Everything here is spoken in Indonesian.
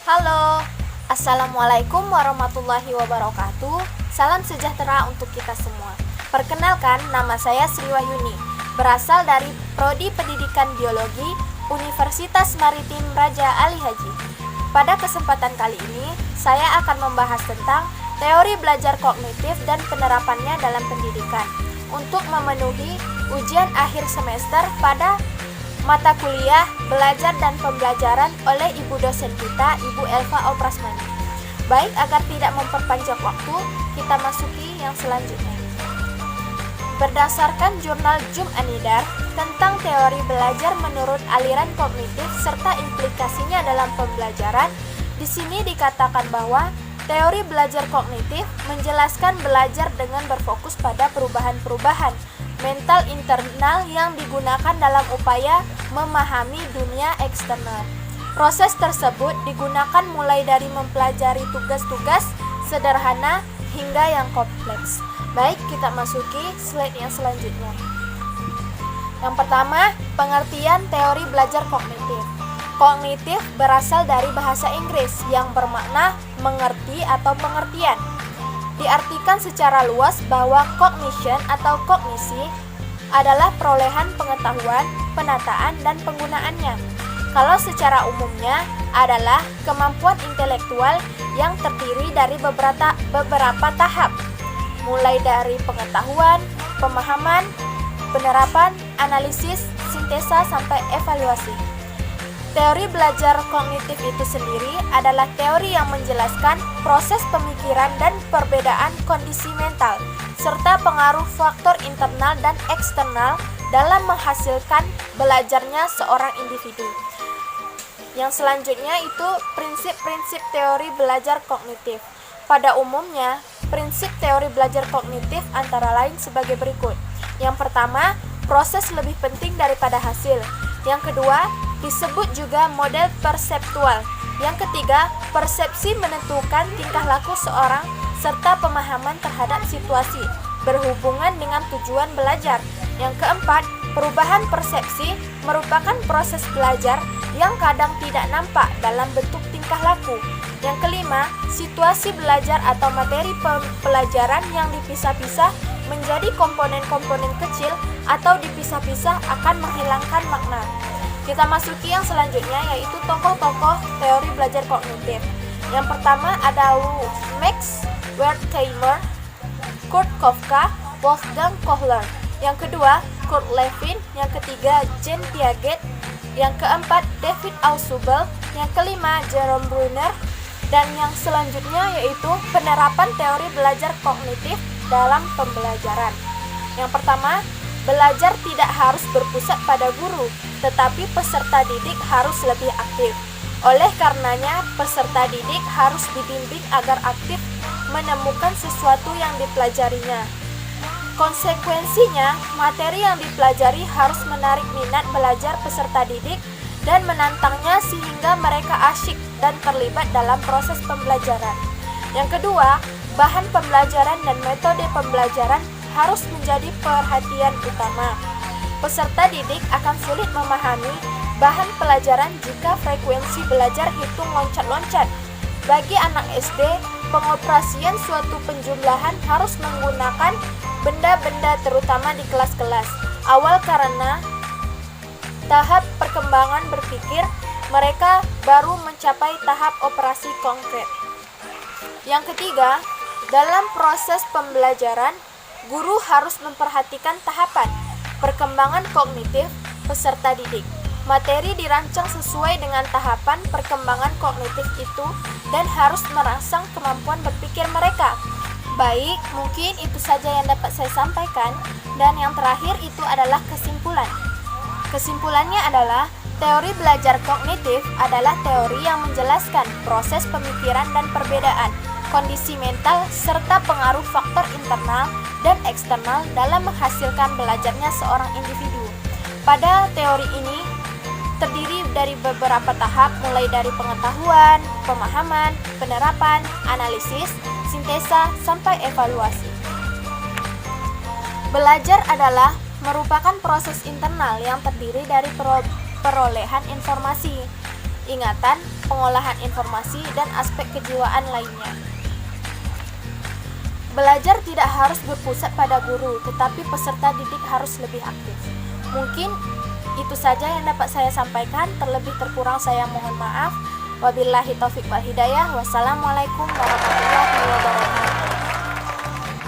Halo, Assalamualaikum warahmatullahi wabarakatuh. Salam sejahtera untuk kita semua. Perkenalkan, nama saya Sri Wahyuni, berasal dari Prodi Pendidikan Biologi Universitas Maritim Raja Ali Haji. Pada kesempatan kali ini, saya akan membahas tentang teori belajar kognitif dan penerapannya dalam pendidikan untuk memenuhi ujian akhir semester pada mata kuliah belajar dan pembelajaran oleh ibu dosen kita, Ibu Elva Oprasmani. Baik, agar tidak memperpanjang waktu, kita masuki yang selanjutnya. Berdasarkan jurnal Jum Anidar tentang teori belajar menurut aliran kognitif serta implikasinya dalam pembelajaran, di sini dikatakan bahwa teori belajar kognitif menjelaskan belajar dengan berfokus pada perubahan-perubahan mental internal yang digunakan dalam upaya memahami dunia eksternal. Proses tersebut digunakan mulai dari mempelajari tugas-tugas sederhana hingga yang kompleks. Baik, kita masuki slide yang selanjutnya. Yang pertama, pengertian teori belajar kognitif. Kognitif berasal dari bahasa Inggris yang bermakna mengerti atau pengertian. Diartikan secara luas bahwa cognition atau kognisi adalah perolehan pengetahuan, penataan, dan penggunaannya. Kalau secara umumnya adalah kemampuan intelektual yang terdiri dari beberapa tahap, mulai dari pengetahuan, pemahaman, penerapan, analisis, sintesa, sampai evaluasi. Teori belajar kognitif itu sendiri adalah teori yang menjelaskan proses pemikiran dan perbedaan kondisi mental, serta pengaruh faktor internal dan eksternal dalam menghasilkan belajarnya seorang individu. Yang selanjutnya itu prinsip-prinsip teori belajar kognitif. Pada umumnya, prinsip teori belajar kognitif antara lain sebagai berikut. Yang pertama, proses lebih penting daripada hasil. Yang kedua, disebut juga model perseptual. Yang ketiga, persepsi menentukan tingkah laku seorang serta pemahaman terhadap situasi berhubungan dengan tujuan belajar. Yang keempat, perubahan persepsi merupakan proses belajar yang kadang tidak nampak dalam bentuk tingkah laku. Yang kelima, situasi belajar atau materi pembelajaran yang dipisah-pisah menjadi komponen-komponen kecil atau dipisah-pisah akan menghilangkan makna. Kita masuki yang selanjutnya, yaitu tokoh-tokoh teori belajar kognitif. Yang pertama ada Max Wertheimer, Kurt Koffka, Wolfgang Kohler. Yang kedua, Kurt Lewin. Yang ketiga, Jean Piaget. Yang keempat, David Ausubel. Yang kelima, Jerome Bruner. Dan yang selanjutnya yaitu penerapan teori belajar kognitif dalam pembelajaran. Yang pertama, belajar tidak harus berpusat pada guru, tetapi peserta didik harus lebih aktif. Oleh karenanya, peserta didik harus dibimbing agar aktif menemukan sesuatu yang dipelajarinya. Konsekuensinya, materi yang dipelajari harus menarik minat belajar peserta didik dan menantangnya sehingga mereka asyik dan terlibat dalam proses pembelajaran. Yang kedua, bahan pembelajaran dan metode pembelajaran harus menjadi perhatian utama. Peserta didik akan sulit memahami bahan pelajaran jika frekuensi belajar hitung loncat-loncat. Bagi anak SD, pengoperasian suatu penjumlahan harus menggunakan benda-benda terutama di kelas-kelas awal karena tahap perkembangan berpikir mereka baru mencapai tahap operasi konkret. Yang ketiga, dalam proses pembelajaran, guru harus memperhatikan tahapan perkembangan kognitif peserta didik. Materi dirancang sesuai dengan tahapan perkembangan kognitif itu dan harus merangsang kemampuan berpikir mereka. Baik, mungkin itu saja yang dapat saya sampaikan. Dan yang terakhir itu adalah kesimpulan. Kesimpulannya adalah teori belajar kognitif adalah teori yang menjelaskan proses pemikiran dan perbedaan kondisi mental serta pengaruh faktor internal dan eksternal dalam menghasilkan belajarnya seorang individu. Pada teori ini terdiri dari beberapa tahap, mulai dari pengetahuan, pemahaman, penerapan, analisis, sintesa, sampai evaluasi. Belajar adalah merupakan proses internal yang terdiri dari perolehan informasi. ingatan, pengolahan informasi, dan aspek kejiwaan lainnya. Belajar tidak harus berpusat pada guru, tetapi peserta didik harus lebih aktif. Mungkin itu saja yang dapat saya sampaikan, terlebih terkurang saya mohon maaf. Wabillahi taufik wal hidayah. Wassalamualaikum warahmatullahi wabarakatuh.